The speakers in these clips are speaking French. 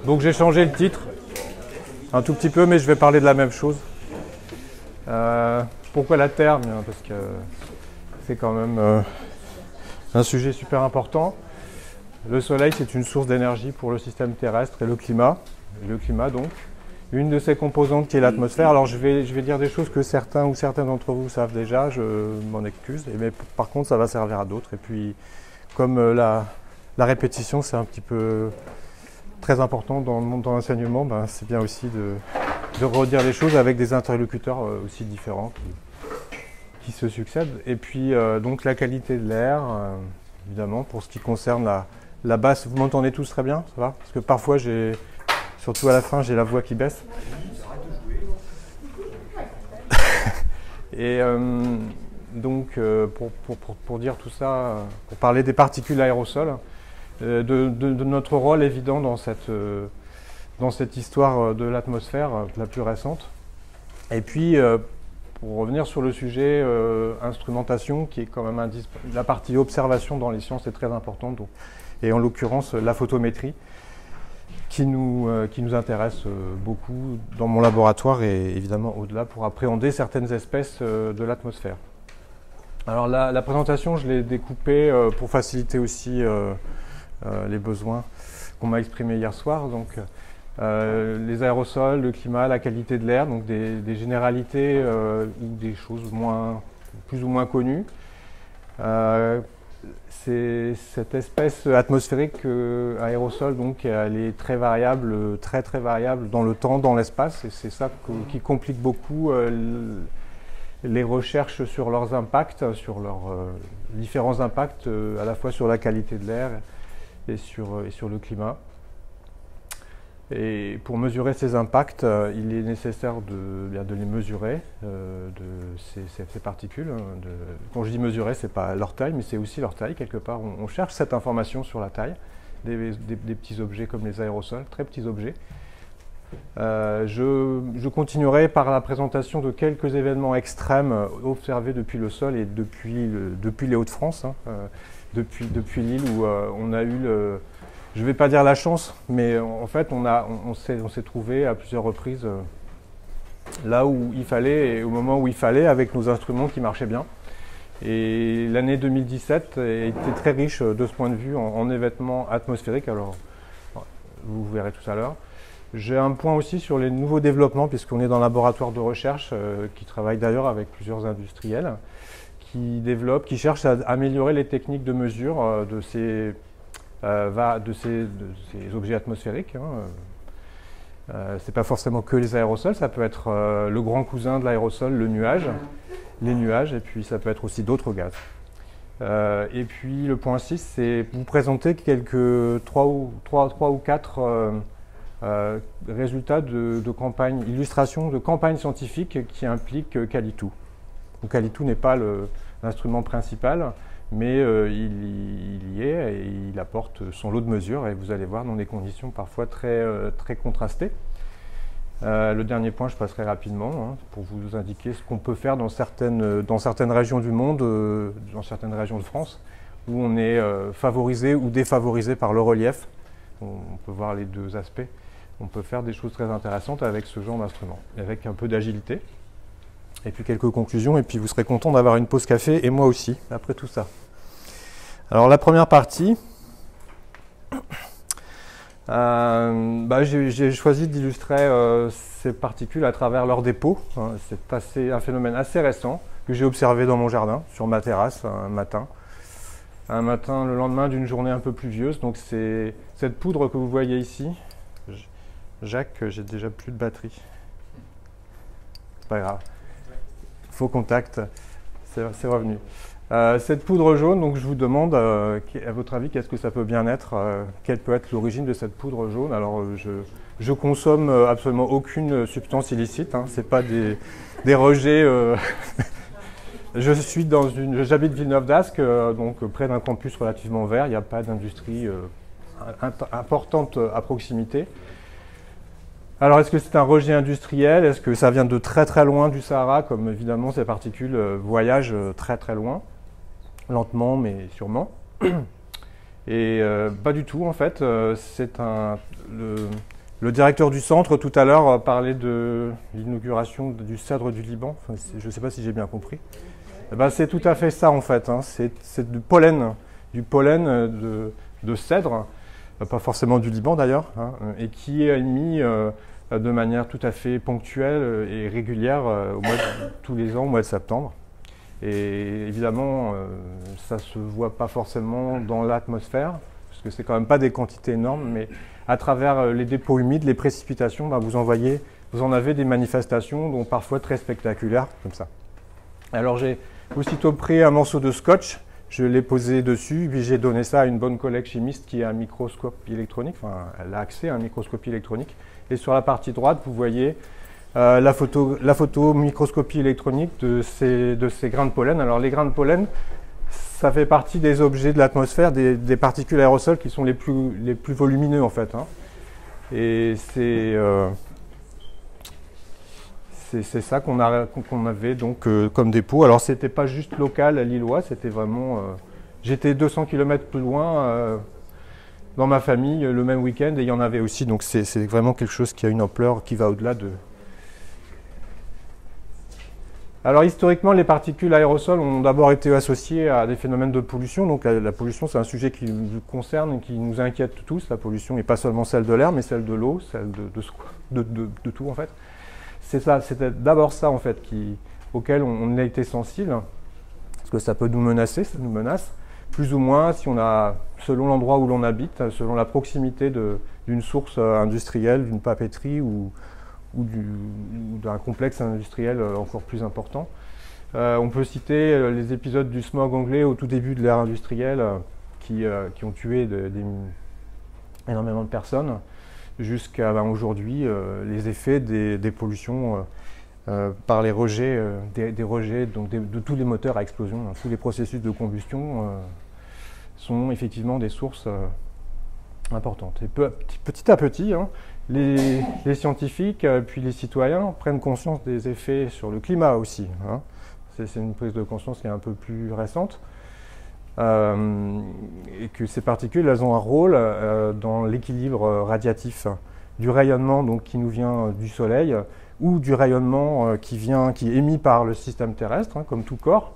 Donc j'ai changé le titre un tout petit peu, mais je vais parler de la même chose. Pourquoi la Terre? Bien, parce que c'est quand même un sujet super important. Le Soleil, c'est une source d'énergie pour le système terrestre et le climat. Donc, une de ses composantes qui est l'atmosphère. Alors je vais dire des choses que certains ou certaines d'entre vous savent déjà, je m'en excuse, mais par contre ça va servir à d'autres. Et puis comme la répétition c'est un petit peu très important dans le monde de l'enseignement, ben, c'est bien aussi de redire les choses avec des interlocuteurs aussi différents qui se succèdent. Et puis donc la qualité de l'air, évidemment, pour ce qui concerne la basse. Vous m'entendez tous très bien, ça va? Parce que parfois surtout à la fin, j'ai la voix qui baisse. Et donc, pour dire tout ça, pour parler des particules aérosols, de notre rôle évident dans cette histoire de l'atmosphère la plus récente. Et puis, pour revenir sur le sujet instrumentation, qui est quand même la partie observation dans les sciences est très importante, donc, et en l'occurrence la photométrie, qui nous intéresse beaucoup dans mon laboratoire et évidemment au-delà pour appréhender certaines espèces de l'atmosphère. Alors la présentation, je l'ai découpée pour faciliter aussi les besoins qu'on m'a exprimés hier soir. Donc les aérosols, le climat, la qualité de l'air, donc des généralités ou des choses plus ou moins connues. C'est cette espèce atmosphérique aérosol, donc elle est très variable, très variable dans le temps, dans l'espace, et c'est ça qui complique beaucoup les recherches sur leurs impacts, sur leurs différents impacts, à la fois sur la qualité de l'air et sur le climat. Et pour mesurer ces impacts, il est nécessaire de les mesurer, ces particules. Quand je dis mesurer, ce n'est pas leur taille, mais c'est aussi leur taille. Quelque part, on cherche cette information sur la taille des petits objets comme les aérosols, très petits objets. Je continuerai par la présentation de quelques événements extrêmes observés depuis le sol et depuis les Hauts-de-France, depuis l'île où on a eu je ne vais pas dire la chance, mais en fait, on s'est trouvé à plusieurs reprises là où il fallait et au moment où il fallait avec nos instruments qui marchaient bien. Et l'année 2017 a été très riche de ce point de vue en événements atmosphériques. Alors, vous verrez tout à l'heure. J'ai un point aussi sur les nouveaux développements, puisqu'on est dans un laboratoire de recherche qui travaille d'ailleurs avec plusieurs industriels, qui cherchent à améliorer les techniques de mesure de ces objets atmosphériques. Ce n'est pas forcément que les aérosols, ça peut être le grand cousin de l'aérosol, les nuages, et puis ça peut être aussi d'autres gaz. Et puis le point 6, c'est vous présenter quelques 3 ou 4 résultats de campagnes, illustrations de campagnes scientifiques qui impliquent Callitou. Callitou n'est pas l'instrument principal, mais il y est et il apporte son lot de mesures et vous allez voir dans des conditions parfois très contrastées. Le dernier point, je passerai rapidement pour vous indiquer ce qu'on peut faire dans certaines régions du monde, dans certaines régions de France, où on est favorisé ou défavorisé par le relief. On peut voir les deux aspects. On peut faire des choses très intéressantes avec ce genre d'instrument, avec un peu d'agilité. Et puis quelques conclusions, et puis vous serez content d'avoir une pause café, et moi aussi, après tout ça. Alors la première partie, j'ai choisi d'illustrer ces particules à travers leur dépôt. C'est un phénomène assez récent que j'ai observé dans mon jardin, sur ma terrasse, un matin, le lendemain d'une journée un peu pluvieuse. Donc c'est cette poudre que vous voyez ici. Jacques, j'ai déjà plus de batterie. C'est pas grave. Faux contact, c'est revenu. Cette poudre jaune, donc je vous demande, à votre avis, qu'est-ce que ça peut bien être? Quelle peut être l'origine de cette poudre jaune? Alors, je consomme absolument aucune substance illicite, c'est pas des rejets. J'habite Villeneuve d'Ascq, donc près d'un campus relativement vert. Il n'y a pas d'industrie importante à proximité. Alors, est-ce que c'est un rejet industriel? Est-ce que ça vient de très loin du Sahara, comme évidemment ces particules voyagent très loin, lentement mais sûrement. Et pas du tout en fait. Le directeur du centre tout à l'heure parlait de l'inauguration du cèdre du Liban. Enfin, je ne sais pas si j'ai bien compris. Eh ben, c'est tout à fait ça en fait. Hein. C'est du pollen de cèdre, pas forcément du Liban d'ailleurs, hein, et qui est émis de manière tout à fait ponctuelle et régulière tous les ans au mois de septembre. Et évidemment, ça ne se voit pas forcément dans l'atmosphère, parce que c'est quand même pas des quantités énormes, mais à travers les dépôts humides, les précipitations, ben, vous en avez des manifestations, dont parfois très spectaculaires, comme ça. Alors j'ai aussitôt pris un morceau de scotch, je l'ai posé dessus, puis j'ai donné ça à une bonne collègue chimiste qui a un microscope électronique, enfin elle a accès à un microscopie électronique. Et sur la partie droite, vous voyez la photo microscopie électronique de ces grains de pollen. Alors les grains de pollen, ça fait partie des objets de l'atmosphère, des particules aérosols qui sont les plus volumineux en fait. Hein. Et c'est ça qu'on avait donc comme dépôt. Alors c'était pas juste local à Lillois, c'était vraiment... J'étais 200 km plus loin dans ma famille le même week-end et il y en avait aussi. Donc c'est vraiment quelque chose qui a une ampleur qui va au-delà de... Alors historiquement, les particules aérosols ont d'abord été associées à des phénomènes de pollution. Donc la pollution, c'est un sujet qui nous concerne et qui nous inquiète tous. La pollution n'est pas seulement celle de l'air, mais celle de l'eau, celle de tout en fait. C'était d'abord ça en fait auquel on a été sensible, parce que ça peut nous menacer, ça nous menace, plus ou moins selon l'endroit où l'on habite, selon la proximité d'une source industrielle, d'une papeterie ou d'un complexe industriel encore plus important. On peut citer les épisodes du smog anglais au tout début de l'ère industrielle qui ont tué énormément de personnes, jusqu'à aujourd'hui les effets des pollutions par les rejets, des rejets donc de tous les moteurs à explosion. Hein. Tous les processus de combustion sont effectivement des sources importantes. Et petit à petit, hein, les scientifiques puis les citoyens prennent conscience des effets sur le climat aussi. Hein. C'est une prise de conscience qui est un peu plus récente. Et que ces particules, elles ont un rôle dans l'équilibre radiatif du rayonnement donc, qui nous vient du Soleil ou du rayonnement qui est émis par le système terrestre, hein, comme tout corps,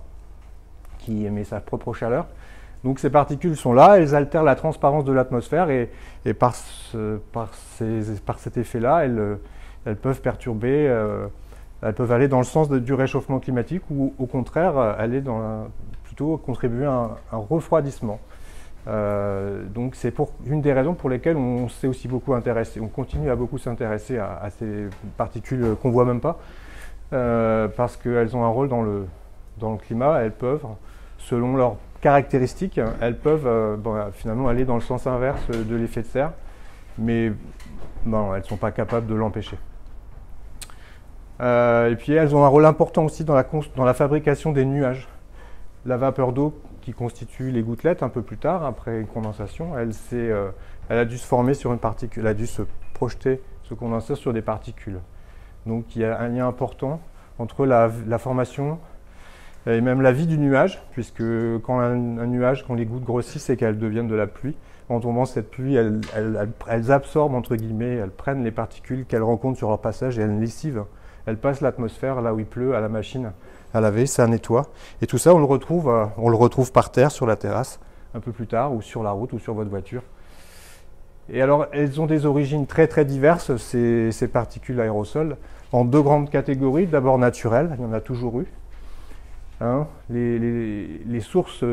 qui émet sa propre chaleur. Donc ces particules sont là, elles altèrent la transparence de l'atmosphère et par cet effet-là, elles peuvent perturber, elles peuvent aller dans le sens du réchauffement climatique ou au contraire aller plutôt contribuer à un refroidissement. Donc c'est une des raisons pour lesquelles on s'est aussi beaucoup intéressé, on continue à beaucoup s'intéresser à ces particules qu'on ne voit même pas, parce qu'elles ont un rôle dans le climat. Elles peuvent, selon leurs caractéristiques, elles peuvent finalement aller dans le sens inverse de l'effet de serre, mais elles ne sont pas capables de l'empêcher. Et puis elles ont un rôle important aussi dans la fabrication des nuages. La vapeur d'eau qui constitue les gouttelettes un peu plus tard, après une condensation, elle a dû se former sur une particule, elle a dû se projeter, se condenser sur des particules. Donc il y a un lien important entre la formation et même la vie du nuage, puisque quand un nuage, quand les gouttes grossissent et qu'elles deviennent de la pluie, en tombant cette pluie, elles absorbent, entre guillemets, elles prennent les particules qu'elles rencontrent sur leur passage et elles lessivent. Elles passent l'atmosphère là où il pleut à la machine à laver, ça nettoie. Et tout ça, on le retrouve par terre, sur la terrasse, un peu plus tard, ou sur la route, ou sur votre voiture. Et alors, elles ont des origines très très diverses, ces particules aérosols, en deux grandes catégories. D'abord naturelles, il y en a toujours eu. Hein, les sources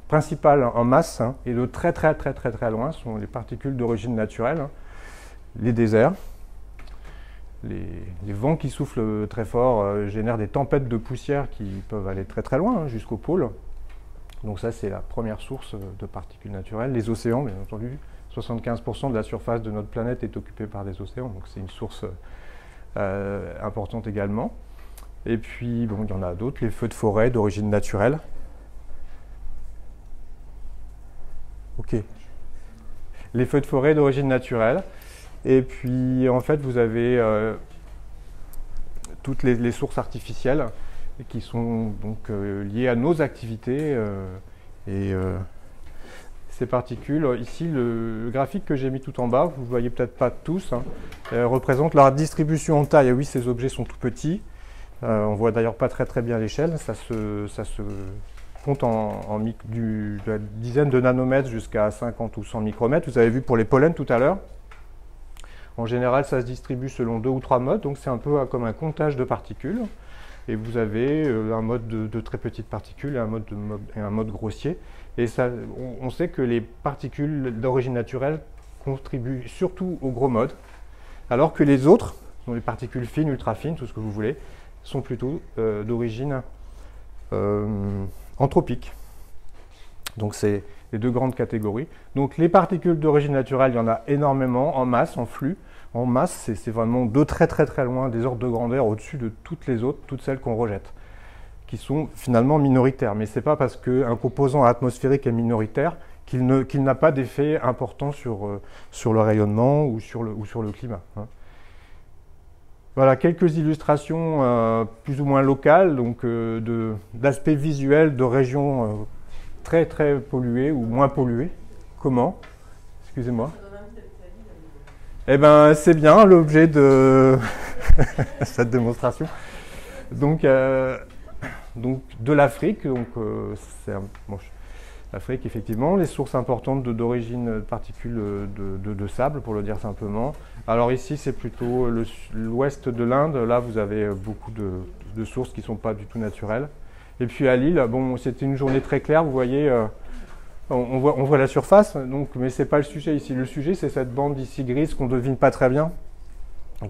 principales en masse, hein, et de très très très très très loin, sont les particules d'origine naturelle, hein, les déserts. Les vents qui soufflent très fort génèrent des tempêtes de poussière qui peuvent aller très très loin, hein, jusqu'au pôle. Donc ça, c'est la première source de particules naturelles. Les océans, bien entendu, 75% de la surface de notre planète est occupée par des océans, donc c'est une source importante également. Et puis, bon, il y en a d'autres, les feux de forêt d'origine naturelle. Ok. Les feux de forêt d'origine naturelle. Et puis, en fait, vous avez toutes les sources artificielles qui sont donc liées à nos activités. ces particules. Ici, le graphique que j'ai mis tout en bas, vous ne voyez peut-être pas tous, hein, représente leur distribution en taille. Et oui, ces objets sont tout petits. On voit d'ailleurs pas très bien l'échelle. Ça se compte de la dizaine de nanomètres jusqu'à 50 ou 100 micromètres. Vous avez vu pour les pollens tout à l'heure. En général, ça se distribue selon 2 ou 3 modes. Donc c'est un peu comme un comptage de particules. Et vous avez un mode de très petites particules et un mode grossier. Et ça, on sait que les particules d'origine naturelle contribuent surtout au gros mode, alors que les autres, dont les particules fines, ultra fines, tout ce que vous voulez, sont plutôt d'origine anthropique. Donc c'est les deux grandes catégories. Donc les particules d'origine naturelle, il y en a énormément en masse, en flux. En masse, c'est vraiment de très loin, des ordres de grandeur au-dessus de toutes les autres, toutes celles qu'on rejette, qui sont finalement minoritaires. Mais ce n'est pas parce qu'un composant atmosphérique est minoritaire qu'il n'a pas d'effet important sur le rayonnement ou sur le climat. Hein. Voilà, quelques illustrations plus ou moins locales, donc d'aspects visuels de régions très polluées ou moins polluées. Comment? Excusez-moi. Eh bien, c'est bien l'objet de cette démonstration. Donc de l'Afrique, l'Afrique, effectivement, les sources importantes d'origine de particules de sable, pour le dire simplement. Alors ici, c'est plutôt l'ouest de l'Inde. Là, vous avez beaucoup de sources qui ne sont pas du tout naturelles. Et puis à Lille, bon, c'était une journée très claire, vous voyez, on voit la surface, donc, mais ce n'est pas le sujet ici. Le sujet, c'est cette bande ici grise qu'on ne devine pas très bien.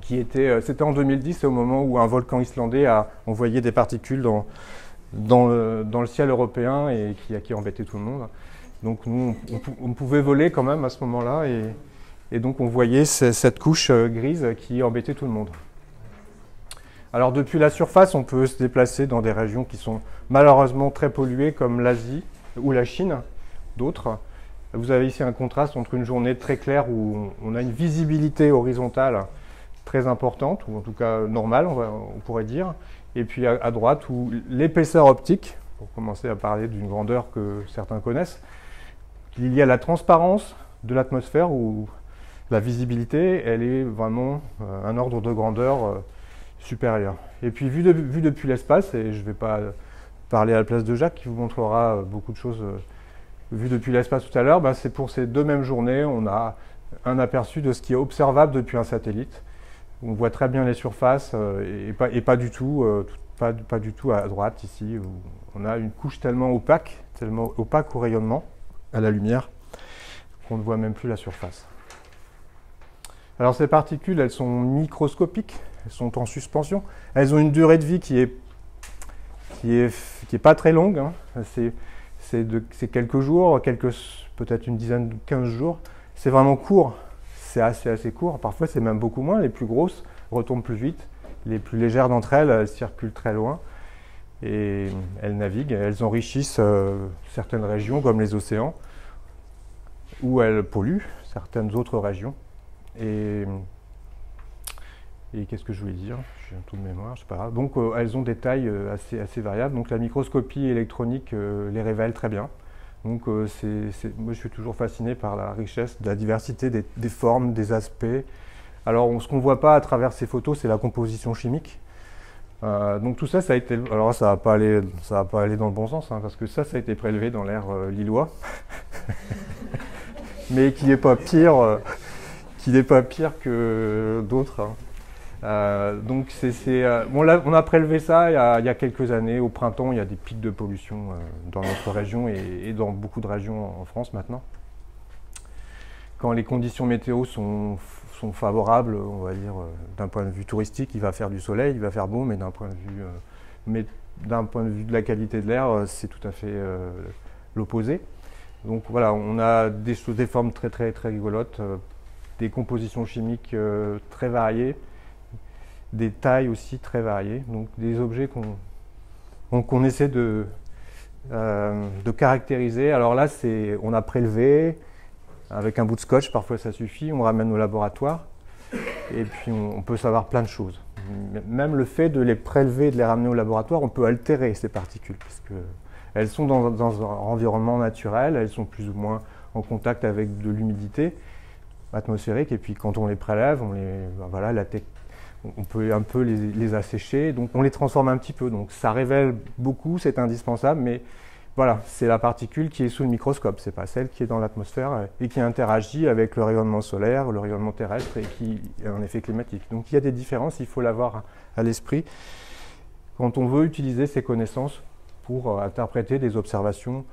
C'était en 2010, au moment où un volcan islandais a envoyé des particules dans le ciel européen et qui a embêté tout le monde. Donc nous, on pouvait voler quand même à ce moment-là et donc on voyait cette couche grise qui embêtait tout le monde. Alors depuis la surface, on peut se déplacer dans des régions qui sont malheureusement très polluées comme l'Asie ou la Chine, d'autres. Vous avez ici un contraste entre une journée très claire où on a une visibilité horizontale très importante, ou en tout cas normale, on pourrait dire, et puis à droite où l'épaisseur optique, pour commencer à parler d'une grandeur que certains connaissent, il y a la transparence de l'atmosphère où la visibilité, elle est vraiment un ordre de grandeur supérieur. Et puis vu depuis l'espace, et je ne vais pas parler à la place de Jacques qui vous montrera beaucoup de choses vues depuis l'espace tout à l'heure, c'est pour ces deux mêmes journées, on a un aperçu de ce qui est observable depuis un satellite. On voit très bien les surfaces et pas du tout à droite ici, où on a une couche tellement opaque au rayonnement, à la lumière, qu'on ne voit même plus la surface. Alors ces particules, elles sont microscopiques, elles sont en suspension, elles ont une durée de vie qui est pas très longue, hein. C'est quelques jours, peut-être une dizaine, 15 jours, c'est vraiment court. C'est assez court, parfois c'est même beaucoup moins. Les plus grosses retombent plus vite, les plus légères d'entre elles, elles circulent très loin et elles naviguent, elles enrichissent certaines régions comme les océans où elles polluent certaines autres régions. Et qu'est-ce que je voulais dire? J'ai un trou de mémoire, c'est pas grave. Donc elles ont des tailles assez variables, donc la microscopie électronique les révèle très bien. Donc moi je suis toujours fasciné par la richesse, de la diversité des formes, des aspects. Alors ce qu'on ne voit pas à travers ces photos, c'est la composition chimique. Donc tout ça, ça a été... Alors ça va pas aller dans le bon sens, hein, parce que ça a été prélevé dans l'air lillois. Mais qui n'est pas pire, que d'autres. Hein. Donc bon, là, on a prélevé ça il y a quelques années. Au printemps, il y a des pics de pollution dans notre région et dans beaucoup de régions en France maintenant. Quand les conditions météo sont favorables, on va dire, d'un point de vue touristique, il va faire du soleil, il va faire beau, mais d'un point de vue de la qualité de l'air, c'est tout à fait l'opposé. Donc voilà, on a des formes très rigolotes, des compositions chimiques très variées, des tailles aussi très variées, donc des objets qu'on essaie de caractériser. Alors là, on a prélevé avec un bout de scotch, parfois ça suffit, on ramène au laboratoire et puis on peut savoir plein de choses. Même le fait de les prélever et de les ramener au laboratoire, on peut altérer ces particules, puisque elles sont dans un environnement naturel, elles sont plus ou moins en contact avec de l'humidité atmosphérique, et puis quand on les prélève, voilà, on peut un peu les assécher, donc on les transforme un petit peu. Donc ça révèle beaucoup, c'est indispensable, mais voilà, c'est la particule qui est sous le microscope, c'est pas celle qui est dans l'atmosphère et qui interagit avec le rayonnement solaire, le rayonnement terrestre et qui a un effet climatique. Donc il y a des différences, il faut l'avoir à l'esprit quand on veut utiliser ces connaissances pour interpréter des observations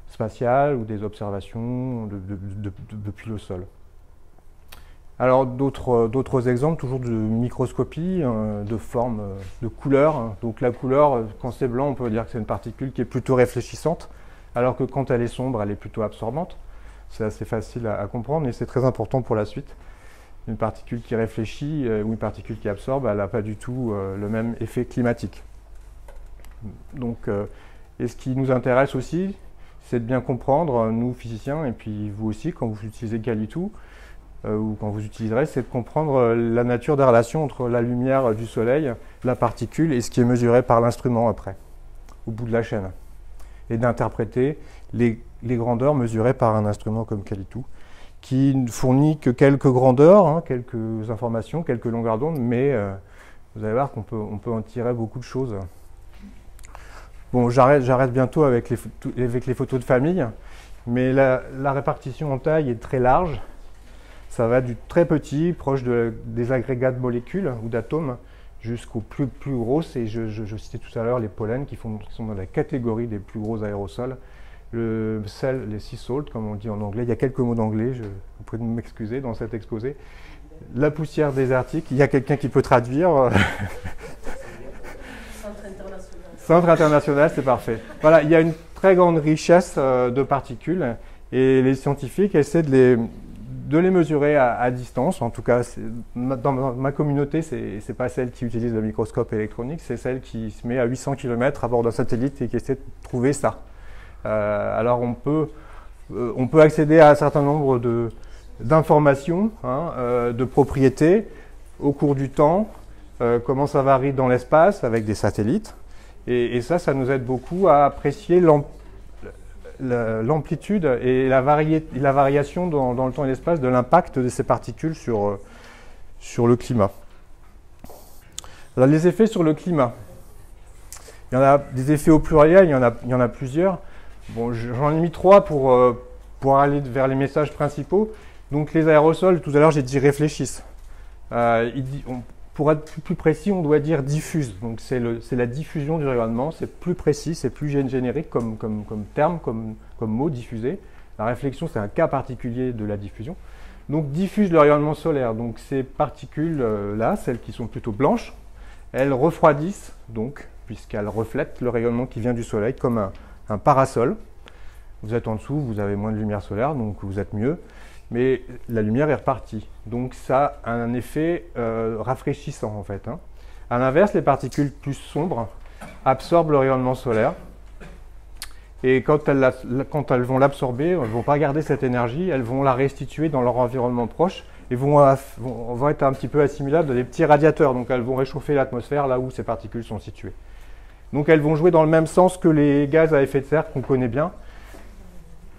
spatiales ou des observations depuis le sol. Alors d'autres exemples, toujours de microscopie, de forme, de couleur. Donc la couleur, quand c'est blanc, on peut dire que c'est une particule qui est plutôt réfléchissante, alors que quand elle est sombre, elle est plutôt absorbante. C'est assez facile à comprendre, et c'est très important pour la suite. Une particule qui réfléchit ou une particule qui absorbe, elle n'a pas du tout le même effet climatique. Donc, et ce qui nous intéresse aussi, c'est de bien comprendre, nous physiciens, et puis vous aussi, quand vous utilisez Galitou, ou quand vous utiliserez, c'est de comprendre la nature des relations entre la lumière du soleil, la particule et ce qui est mesuré par l'instrument après, au bout de la chaîne. Et d'interpréter les grandeurs mesurées par un instrument comme Galitou, qui ne fournit que quelques grandeurs, quelques informations, quelques longueurs d'onde, mais vous allez voir qu'on peut en tirer beaucoup de choses. Bon, j'arrête bientôt avec les photos de famille, mais la répartition en taille est très large. Ça va du très petit, proche des agrégats de molécules ou d'atomes, jusqu'aux plus grosses. Et je citais tout à l'heure les pollens qui sont dans la catégorie des plus gros aérosols. Les sea salt, comme on dit en anglais. Il y a quelques mots d'anglais, vous pouvez m'excuser dans cet exposé. La poussière désertique, il y a quelqu'un qui peut traduire. Centre international. Centre international, c'est parfait. Voilà, il y a une très grande richesse de particules et les scientifiques essaient de les mesurer à distance. En tout cas, dans ma communauté, ce n'est pas celle qui utilise le microscope électronique, c'est celle qui se met à 800 km à bord d'un satellite et qui essaie de trouver ça. Alors on peut accéder à un certain nombre d'informations, de propriétés au cours du temps, comment ça varie dans l'espace avec des satellites. Et ça nous aide beaucoup à apprécier l'amplitude et la variation dans le temps et l'espace de l'impact de ces particules sur le climat. Alors, les effets sur le climat. Il y en a des effets au pluriel, il y en a plusieurs. Bon, j'en ai mis 3 pour aller vers les messages principaux. Donc les aérosols, tout à l'heure j'ai dit réfléchissent. Pour être plus précis, on doit dire diffuse. Donc c'est la diffusion du rayonnement, c'est plus précis, c'est plus générique comme terme, comme mot, diffuser. La réflexion, c'est un cas particulier de la diffusion. Donc diffuse le rayonnement solaire. Donc ces particules-là, celles qui sont plutôt blanches, elles refroidissent, donc, puisqu'elles reflètent le rayonnement qui vient du soleil comme un parasol. Vous êtes en dessous, vous avez moins de lumière solaire, donc vous êtes mieux. Mais la lumière est repartie. Donc ça a un effet rafraîchissant en fait. À l'inverse, les particules plus sombres absorbent le rayonnement solaire. Et quand elles vont l'absorber, elles ne vont pas garder cette énergie, elles vont la restituer dans leur environnement proche et vont être un petit peu assimilables à des petits radiateurs. Donc elles vont réchauffer l'atmosphère là où ces particules sont situées. Donc elles vont jouer dans le même sens que les gaz à effet de serre qu'on connaît bien,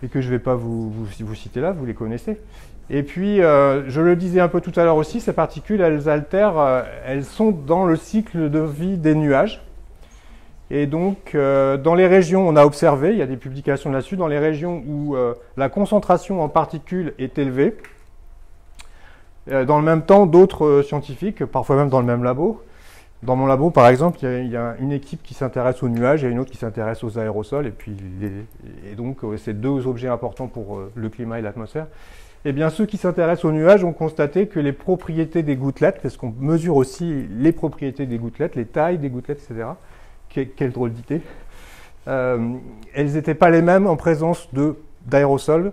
et que je ne vais pas vous citer là, vous les connaissez. Et puis, je le disais un peu tout à l'heure aussi, ces particules, elles altèrent, elles sont dans le cycle de vie des nuages. Et donc, dans les régions, on a observé, il y a des publications là-dessus, dans les régions où la concentration en particules est élevée, dans le même temps, d'autres scientifiques, parfois même dans le même labo. Dans mon labo, par exemple, il y a une équipe qui s'intéresse aux nuages et une autre qui s'intéresse aux aérosols. Et donc, c'est deux objets importants pour le climat et l'atmosphère. Eh bien, ceux qui s'intéressent aux nuages ont constaté que les propriétés des gouttelettes, parce qu'on mesure aussi les propriétés des gouttelettes, les tailles des gouttelettes, etc. Quelle drôle d'idée. Elles n'étaient pas les mêmes en présence d'aérosols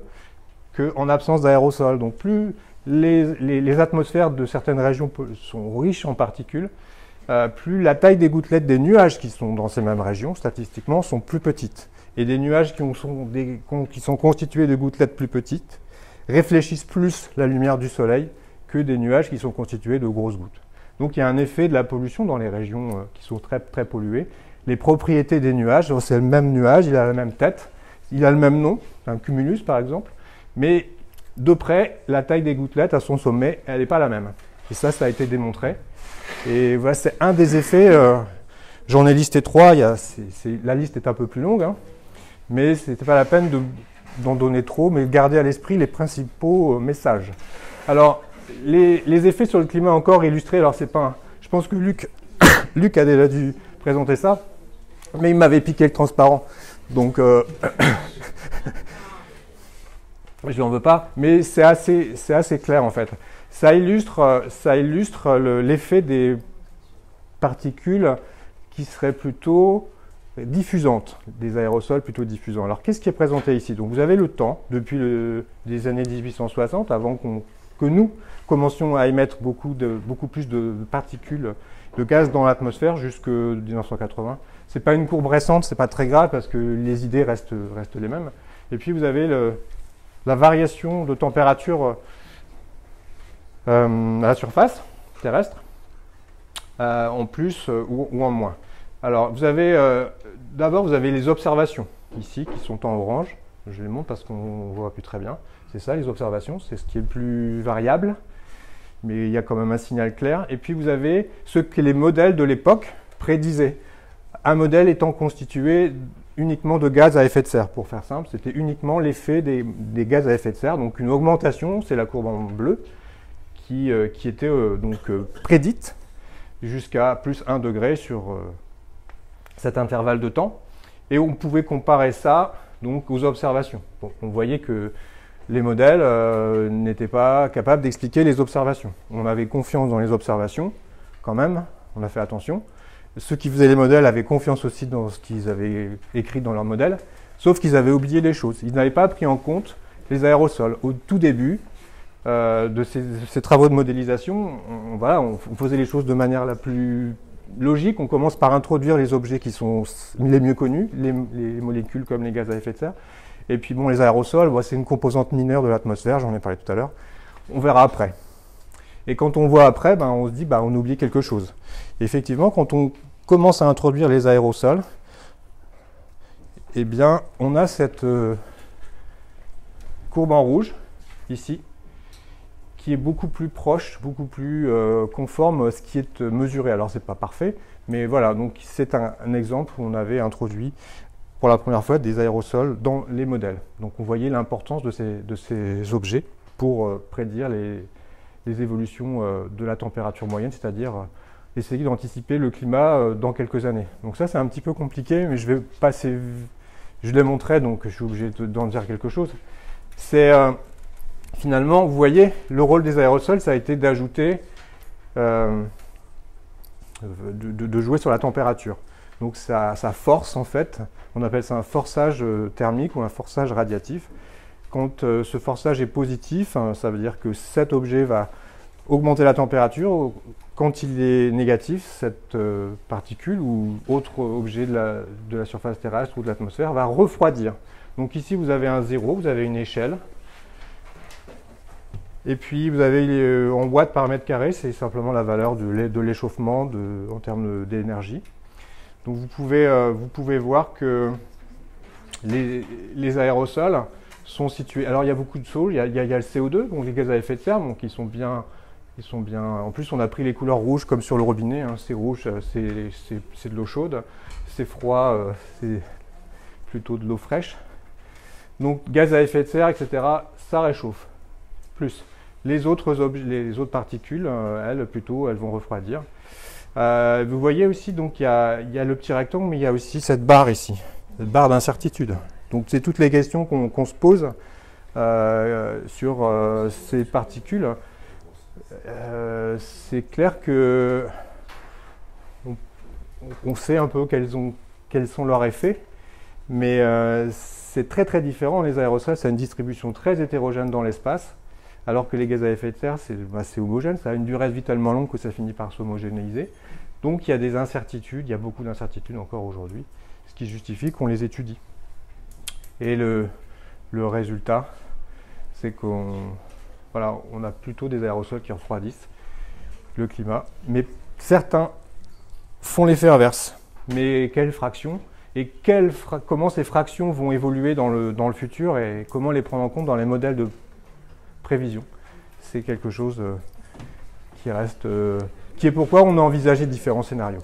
qu'en absence d'aérosols. Donc, plus les atmosphères de certaines régions sont riches en particules, plus la taille des gouttelettes des nuages qui sont dans ces mêmes régions, statistiquement, sont plus petites. Et des nuages qui sont constitués de gouttelettes plus petites réfléchissent plus la lumière du soleil que des nuages qui sont constitués de grosses gouttes. Donc il y a un effet de la pollution dans les régions qui sont très, très polluées. Les propriétés des nuages, c'est le même nuage, il a la même tête, il a le même nom, un cumulus par exemple, Mais de près, la taille des gouttelettes à son sommet, elle n'est pas la même. Et ça a été démontré. Et voilà, c'est un des effets. J'en ai listé 3, la liste est un peu plus longue, hein, mais ce n'était pas la peine d'en donner trop, mais garder à l'esprit les principaux messages. Alors, les effets sur le climat encore illustrés, alors c'est pas je pense que Luc a déjà dû présenter ça, mais il m'avait piqué le transparent, donc je n'en veux pas, mais c'est assez clair en fait. Ça illustre l'effet des particules qui seraient plutôt diffusantes, des aérosols plutôt diffusants. Alors qu'est-ce qui est présenté ici? Donc vous avez le temps, depuis les années 1860, avant que nous commencions à émettre beaucoup plus de particules de gaz dans l'atmosphère jusqu'en 1980. Ce n'est pas une courbe récente, ce n'est pas très grave parce que les idées restent les mêmes. Et puis vous avez la variation de température à la surface terrestre, en plus ou en moins. Alors d'abord vous avez les observations ici qui sont en orange. Je les montre parce qu'on ne voit plus très bien. C'est ça les observations, c'est ce qui est le plus variable, mais il y a quand même un signal clair. Et puis vous avez ce que les modèles de l'époque prédisaient. Un modèle étant constitué uniquement de gaz à effet de serre. Pour faire simple, c'était uniquement l'effet des gaz à effet de serre. Donc une augmentation, c'est la courbe en bleu, qui était prédite jusqu'à plus 1 degré sur cet intervalle de temps. Et on pouvait comparer ça donc, aux observations. Bon, on voyait que les modèles n'étaient pas capables d'expliquer les observations. On avait confiance dans les observations, quand même, on a fait attention. Ceux qui faisaient les modèles avaient confiance aussi dans ce qu'ils avaient écrit dans leurs modèles, sauf qu'ils avaient oublié les choses. Ils n'avaient pas pris en compte les aérosols. Au tout début de ces travaux de modélisation, on faisait les choses de manière la plus logique. On commence par introduire les objets qui sont les mieux connus, les molécules comme les gaz à effet de serre. Et puis bon, les aérosols, c'est une composante mineure de l'atmosphère, j'en ai parlé tout à l'heure. On verra après. Et quand on voit après, on se dit on oublie quelque chose. Et effectivement, quand on commence à introduire les aérosols, eh bien, on a cette courbe en rouge, ici, qui est beaucoup plus proche, beaucoup plus conforme à ce qui est mesuré. Alors, ce n'est pas parfait, mais voilà, donc c'est un exemple où on avait introduit pour la première fois des aérosols dans les modèles. Donc, on voyait l'importance de ces objets pour prédire les évolutions de la température moyenne, c'est-à-dire essayer d'anticiper le climat dans quelques années. Donc ça, c'est un petit peu compliqué, mais je vais passer... Je l'ai montré, donc je suis obligé d'en dire quelque chose. C'est finalement, vous voyez, le rôle des aérosols, ça a été d'ajouter, de jouer sur la température. Donc ça force, en fait, on appelle ça un forçage thermique ou un forçage radiatif. Quand ce forçage est positif, ça veut dire que cet objet va augmenter la température. Quand il est négatif, cette particule ou autre objet de la surface terrestre ou de l'atmosphère va refroidir. Donc ici, vous avez un 0, vous avez une échelle. Et puis, vous avez en watts par mètre carré, c'est simplement la valeur de l'échauffement en termes d'énergie. Donc vous pouvez voir que les aérosols sont situés. Alors il y a beaucoup de choses, il y a le CO2, donc les gaz à effet de serre, donc ils sont bien. En plus, on a pris les couleurs rouges comme sur le robinet. C'est rouge, c'est de l'eau chaude. C'est froid, c'est plutôt de l'eau fraîche. Donc gaz à effet de serre, etc. Ça réchauffe. Plus les autres particules, elles vont refroidir. Vous voyez aussi, donc il y a le petit rectangle, mais il y a aussi cette barre ici, cette barre d'incertitude. Donc c'est toutes les questions qu'on se pose sur ces particules. C'est clair que on sait un peu quels sont leurs effets, mais c'est très très différent. Les aérosols, c'est une distribution très hétérogène dans l'espace, alors que les gaz à effet de serre, c'est homogène, ça a une durée de vie tellement longue que ça finit par s'homogénéiser. Donc il y a des incertitudes, il y a beaucoup d'incertitudes encore aujourd'hui, ce qui justifie qu'on les étudie. Et le résultat, c'est qu'on a plutôt des aérosols qui refroidissent le climat. Mais certains font l'effet inverse. Mais quelle fraction? et comment ces fractions vont évoluer dans le futur et comment les prendre en compte dans les modèles de prévision. C'est quelque chose qui est pourquoi on a envisagé différents scénarios.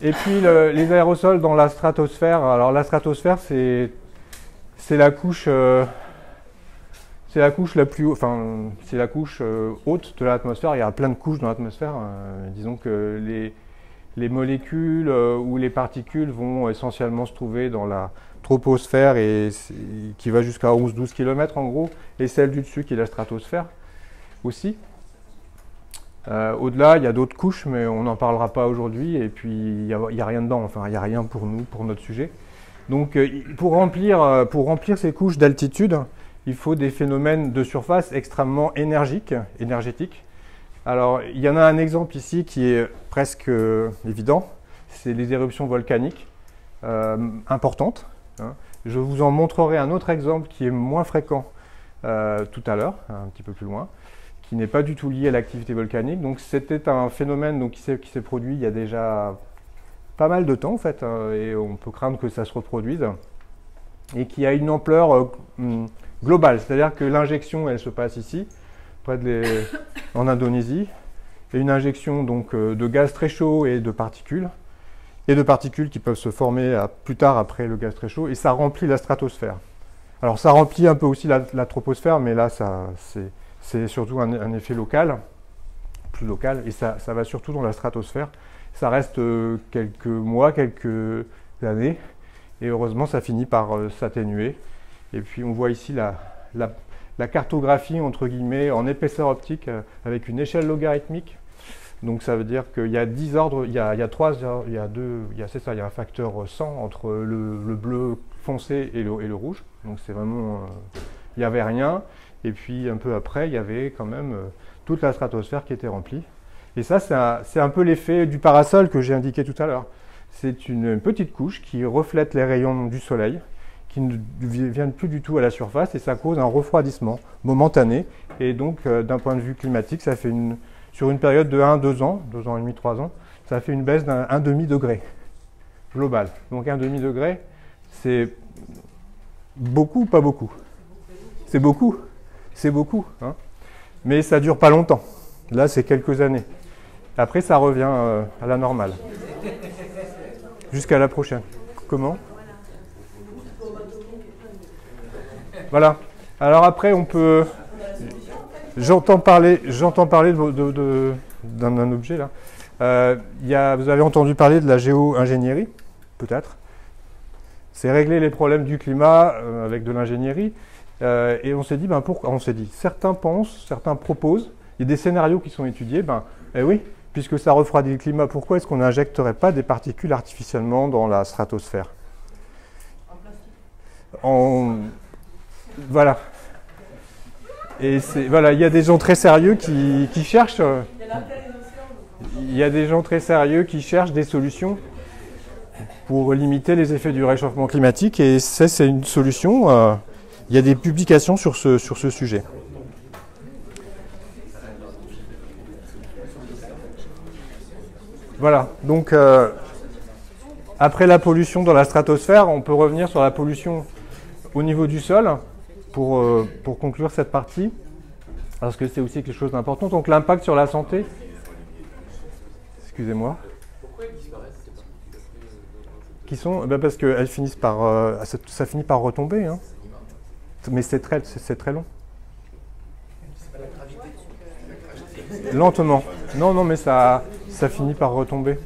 Et puis les aérosols dans la stratosphère. Alors la stratosphère, c'est la couche la plus haute, enfin c'est la couche haute de l'atmosphère. Il y a plein de couches dans l'atmosphère. Disons que les molécules ou les particules vont essentiellement se trouver dans la troposphère qui va jusqu'à 11-12 km en gros, et celle du dessus qui est la stratosphère aussi. Au-delà, il y a d'autres couches, mais on n'en parlera pas aujourd'hui, et puis il n'y a rien dedans, enfin il n'y a rien pour nous, pour notre sujet. Donc pour remplir ces couches d'altitude, il faut des phénomènes de surface extrêmement énergétiques. Alors il y en a un exemple ici qui est presque évident, c'est les éruptions volcaniques importantes. Hein. Je vous en montrerai un autre exemple qui est moins fréquent tout à l'heure, un petit peu plus loin, qui n'est pas du tout lié à l'activité volcanique. Donc c'était un phénomène donc, qui s'est produit il y a déjà pas mal de temps en fait, hein, et on peut craindre que ça se reproduise, et qui a une ampleur globale, c'est-à-dire que l'injection elle se passe ici, en Indonésie, et une injection donc de gaz très chaud et de particules qui peuvent se former plus tard après le gaz très chaud, et ça remplit la stratosphère. Alors ça remplit un peu aussi la troposphère, mais là c'est surtout un effet local, plus local, et ça va surtout dans la stratosphère. Ça reste quelques mois, quelques années, et heureusement ça finit par s'atténuer. Et puis on voit ici la cartographie entre guillemets en épaisseur optique avec une échelle logarithmique. Donc ça veut dire qu'il y a 10 ordres, il y a un facteur 100 entre le bleu foncé et le rouge. Donc c'est vraiment, il n'y avait rien. Et puis un peu après, il y avait quand même toute la stratosphère qui était remplie. Et ça, c'est un peu l'effet du parasol que j'ai indiqué tout à l'heure. C'est une petite couche qui reflète les rayons du soleil, qui ne viennent plus du tout à la surface, et ça cause un refroidissement momentané. Et donc, d'un point de vue climatique, ça fait sur une période de 1-2 ans, 2 ans et demi, 3 ans, ça fait une baisse d'un demi-degré global. Donc un demi-degré, c'est beaucoup ou pas beaucoup? C'est beaucoup. C'est beaucoup, hein, mais ça ne dure pas longtemps. Là, c'est quelques années. Après, ça revient à la normale. Jusqu'à la prochaine. Comment? Voilà. Alors après, on peut... J'entends parler d'un objet, là. Vous avez entendu parler de la géo-ingénierie, peut-être. C'est régler les problèmes du climat avec de l'ingénierie. Et on s'est dit, certains pensent, certains proposent, il y a des scénarios qui sont étudiés, oui, puisque ça refroidit le climat, pourquoi est-ce qu'on n'injecterait pas des particules artificiellement dans la stratosphère? En plastique. Voilà. Et voilà, il y a des gens très sérieux qui cherchent. Il y a des gens très sérieux qui cherchent des solutions pour limiter les effets du réchauffement climatique, et c'est une solution. Il y a des publications sur ce sujet. Voilà, donc après la pollution dans la stratosphère, on peut revenir sur la pollution au niveau du sol pour conclure cette partie, parce que c'est aussi quelque chose d'important. Donc l'impact sur la santé. Excusez-moi. Pourquoi elles disparaissent ces particules? Parce qu'elles finissent par... ça finit par retomber, hein. Mais c'est très long. C'est pas la gravité. Lentement. Non, mais ça finit par retomber.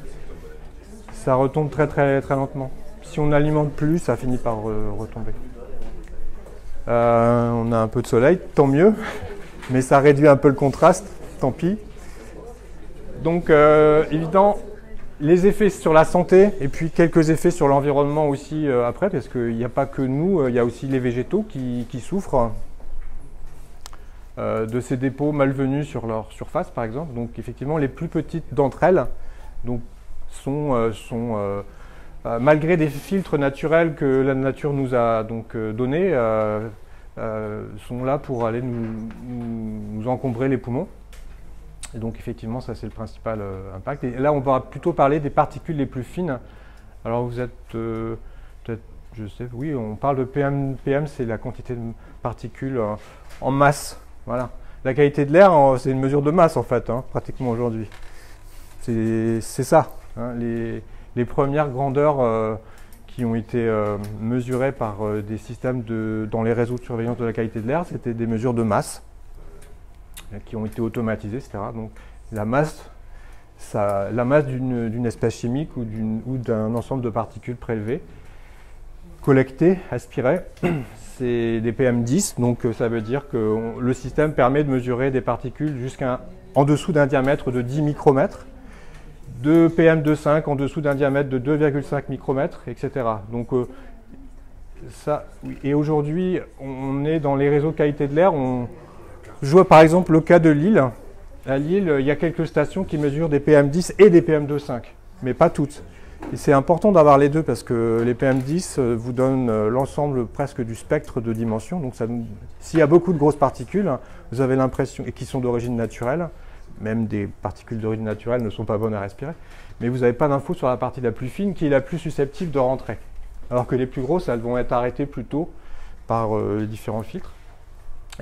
Ça retombe très lentement. Si on n'alimente plus, ça finit par retomber. On a un peu de soleil, tant mieux. Mais ça réduit un peu le contraste, tant pis. Donc, évidemment, les effets sur la santé, et puis quelques effets sur l'environnement aussi après, parce qu'il n'y a pas que nous, il y a aussi les végétaux qui souffrent de ces dépôts malvenus sur leur surface, par exemple. Donc effectivement, les plus petites d'entre elles donc, sont malgré des filtres naturels que la nature nous a donc donnés, sont là pour aller nous encombrer les poumons. Et donc effectivement, ça c'est le principal impact. Et là, on va plutôt parler des particules les plus fines Alors vous êtes peut-être, je sais, oui, on parle de PM. PM, c'est la quantité de particules en masse. Voilà. La qualité de l'air, c'est une mesure de masse en fait, hein, pratiquement aujourd'hui. C'est ça. Hein, les premières grandeurs qui ont été mesurées par des systèmes dans les réseaux de surveillance de la qualité de l'air, c'était des mesures de masse qui ont été automatisées, etc. Donc la masse d'une espèce chimique ou d'un ensemble de particules prélevées, collectées, aspirées, c'est des PM10. Donc ça veut dire que le système permet de mesurer des particules en dessous d'un diamètre de 10 micromètres, de PM2,5 en dessous d'un diamètre de 2,5 micromètres, etc. Donc ça, oui. Et aujourd'hui, on est dans les réseaux de qualité de l'air. Je vois par exemple le cas de Lille. À Lille, il y a quelques stations qui mesurent des PM10 et des PM2,5, mais pas toutes. Et c'est important d'avoir les deux parce que les PM10 vous donnent l'ensemble presque du spectre de dimension. Donc s'il y a beaucoup de grosses particules, vous avez l'impression, et qui sont d'origine naturelle, même des particules d'origine naturelle ne sont pas bonnes à respirer, mais vous n'avez pas d'infos sur la partie la plus fine qui est la plus susceptible de rentrer. Alors que les plus grosses, elles vont être arrêtées plus tôt par différents filtres.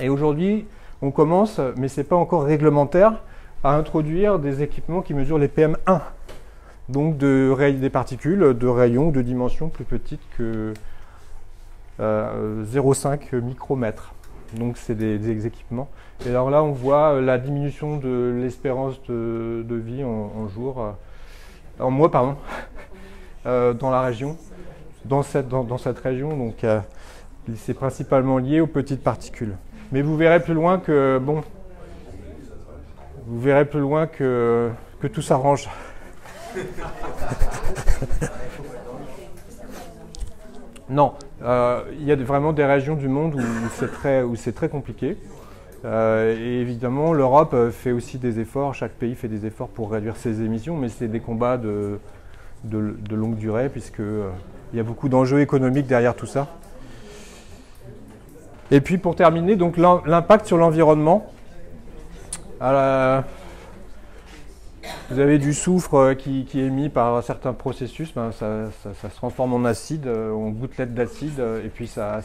Et aujourd'hui, on commence, mais ce n'est pas encore réglementaire, à introduire des équipements qui mesurent les PM1. Donc des particules de rayons de dimensions plus petites que 0,5 micromètres. Donc c'est des équipements. Et alors là, on voit la diminution de l'espérance de vie en mois, pardon, dans la région, dans cette région. Donc c'est principalement lié aux petites particules. Mais vous verrez plus loin que tout s'arrange. Non, il y a vraiment des régions du monde où c'est très compliqué. Et évidemment, l'Europe fait aussi des efforts, chaque pays fait des efforts pour réduire ses émissions, mais c'est des combats de longue durée, puisqu'il y a beaucoup d'enjeux économiques derrière tout ça. Et puis pour terminer, donc l'impact sur l'environnement. Vous avez du soufre qui est émis par certains processus, ça se transforme en acide, en gouttelettes d'acide, et puis ça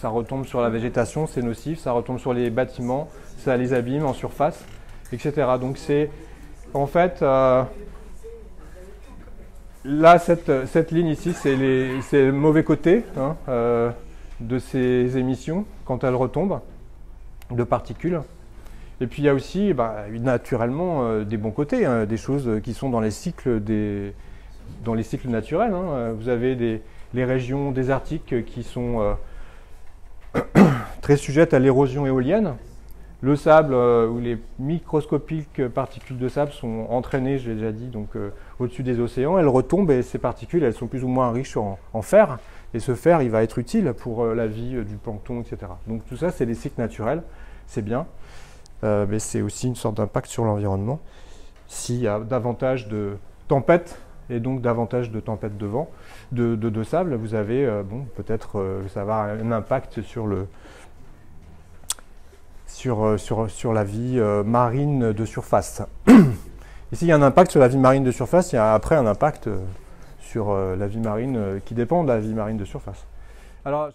retombe sur la végétation, c'est nocif, ça retombe sur les bâtiments, ça les abîme en surface, etc. Donc c'est en fait, là cette ligne ici, c'est le mauvais côté de ces émissions quand elles retombent de particules. Et puis il y a aussi naturellement des bons côtés, des choses qui sont dans les cycles naturels. Vous avez les régions désertiques qui sont très sujettes à l'érosion éolienne. Le sable ou les microscopiques particules de sable sont entraînées, je l'ai déjà dit, donc au-dessus des océans. Elles retombent et ces particules, elles sont plus ou moins riches en fer. Et ce fer, il va être utile pour la vie du plancton, etc. Donc tout ça, c'est des cycles naturels, c'est bien. Mais c'est aussi une sorte d'impact sur l'environnement. S'il y a davantage de tempêtes et donc davantage de tempêtes de vent, de sable, vous avez, peut-être ça va avoir un impact sur la vie marine de surface. Ici, il y a un impact sur la vie marine de surface, il y a après un impact sur la vie marine qui dépend de la vie marine de surface. Alors,